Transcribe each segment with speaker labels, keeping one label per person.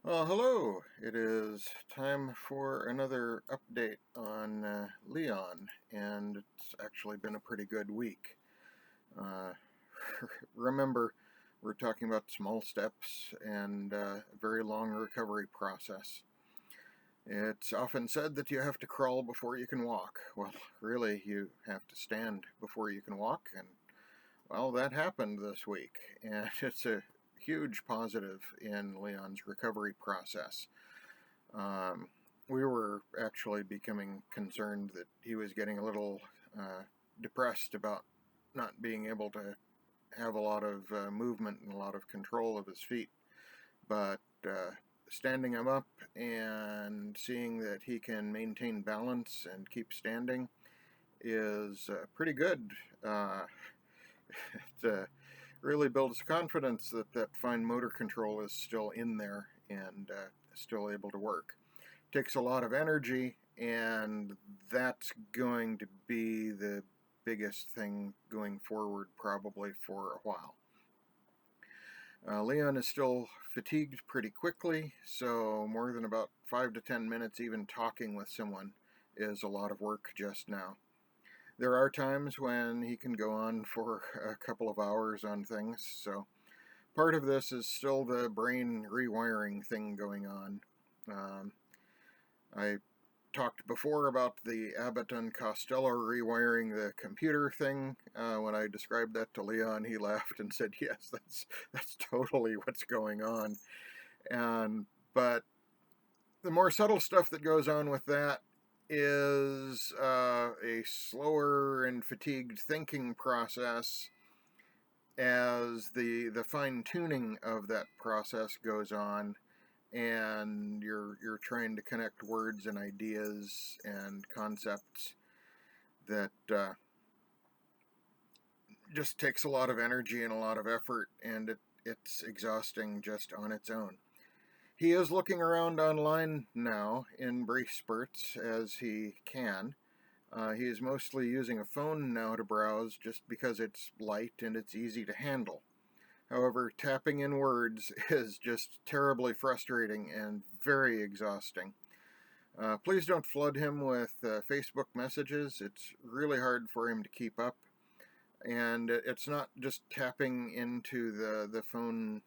Speaker 1: Hello. It is time for another update on Leon, and it's actually been a pretty good week. Uh, remember, we're talking about small steps and a very long recovery process. It's often said that you have to crawl before you can walk. Well, really, you have to stand before you can walk, and well, that happened this week, and it's a huge positive in Leon's recovery process. Um, we were actually becoming concerned that he was getting a little depressed about not being able to have a lot of movement and a lot of control of his feet. But standing him up and seeing that he can maintain balance and keep standing is pretty good. It really builds confidence that that fine motor control is still in there and still able to work. Takes a lot of energy, and that's going to be the biggest thing going forward probably for a while. Leon is still fatigued pretty quickly, so more than about 5 to 10 minutes even talking with someone is a lot of work just now. There are times when he can go on for a couple of hours on things, so part of this is still the brain rewiring thing going on. I talked before about the Abbott and Costello rewiring the computer thing. When I described that to Leon, he laughed and said, "Yes, that's totally what's going on." But the more subtle stuff that goes on with that is a slower and fatigued thinking process as the fine tuning of that process goes on, and you're trying to connect words and ideas and concepts that just takes a lot of energy and a lot of effort, and it's exhausting just on its own. He is looking around online now in brief spurts as he can. He is mostly using a phone now to browse just because it's light and it's easy to handle. However, tapping in words is just terribly frustrating and very exhausting. Please don't flood him with Facebook messages. It's really hard for him to keep up. And it's not just tapping into the phone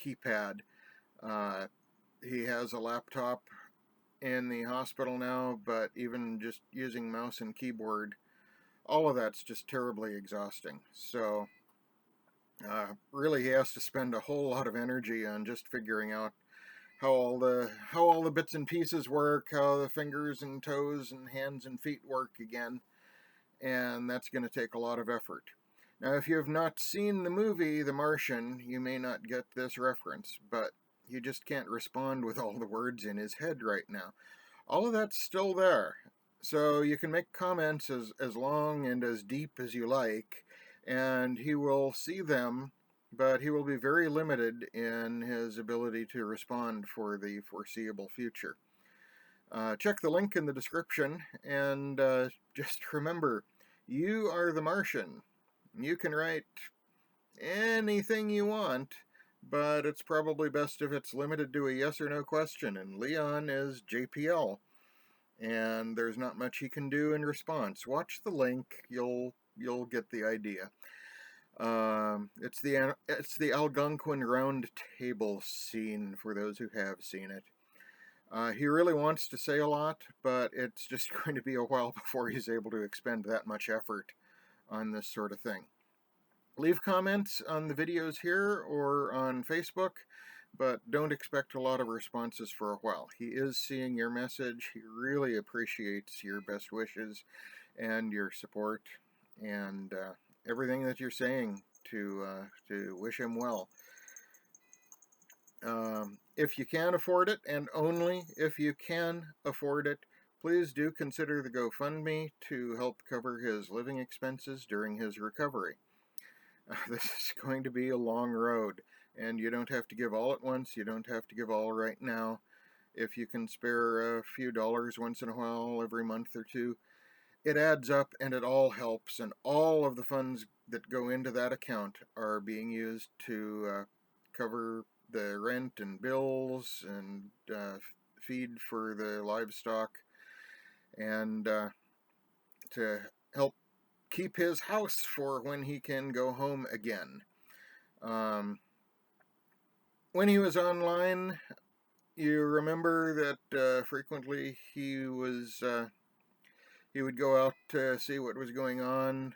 Speaker 1: keypad. He has a laptop in the hospital now, but even just using mouse and keyboard, all of that's just terribly exhausting. So really, he has to spend a whole lot of energy on just figuring out how all the bits and pieces work, how the fingers and toes and hands and feet work again, and that's going to take a lot of effort. Now, if you have not seen the movie The Martian, you may not get this reference, but you just can't respond with all the words in his head right now. All of that's still there. So you can make comments as long and as deep as you like, and he will see them, but he will be very limited in his ability to respond for the foreseeable future. Check the link in the description, and just remember, you are the Martian. You can write anything you want, but it's probably best if it's limited to a yes or no question, and Leon is JPL, and there's not much he can do in response. Watch the link, you'll get the idea. It's the Algonquin Round Table scene for those who have seen it. He really wants to say a lot, but it's just going to be a while before he's able to expend that much effort on this sort of thing. Leave comments on the videos here or on Facebook, but don't expect a lot of responses for a while. He is seeing your message. He really appreciates your best wishes and your support and everything that you're saying to wish him well. If you can afford it, and only if you can afford it, please do consider the GoFundMe to help cover his living expenses during his recovery. This is going to be a long road, and you don't have to give all at once. You don't have to give all right now. If you can spare a few dollars once in a while, every month or two, it adds up and it all helps, and all of the funds that go into that account are being used to cover the rent and bills and feed for the livestock, and to help keep his house for when he can go home again. When he was online, you remember that frequently he would go out to see what was going on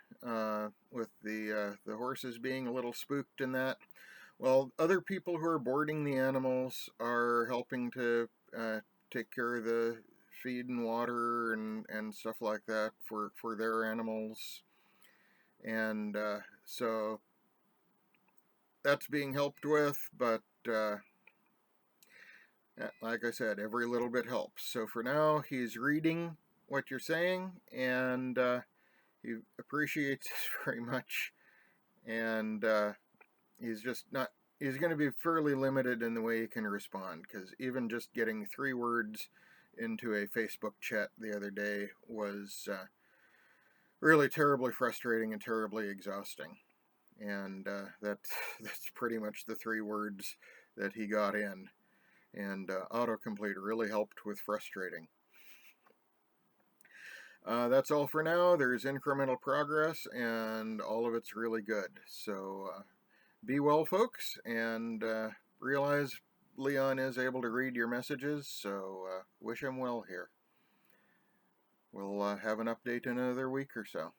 Speaker 1: with the horses being a little spooked and that. Well, other people who are boarding the animals are helping to take care of the feed and water and stuff like that for their animals. And so that's being helped with, but like I said, every little bit helps. So for now, he's reading what you're saying, and he appreciates it very much, and he's just not, he's going to be fairly limited in the way he can respond, because even just getting 3 words into a Facebook chat the other day was really terribly frustrating and terribly exhausting. And that's pretty much the 3 words that he got in. And autocomplete really helped with frustrating. That's all for now. There's incremental progress, and all of it's really good. So be well, folks, and realize Leon is able to read your messages, so wish him well here. We'll have an update in another week or so.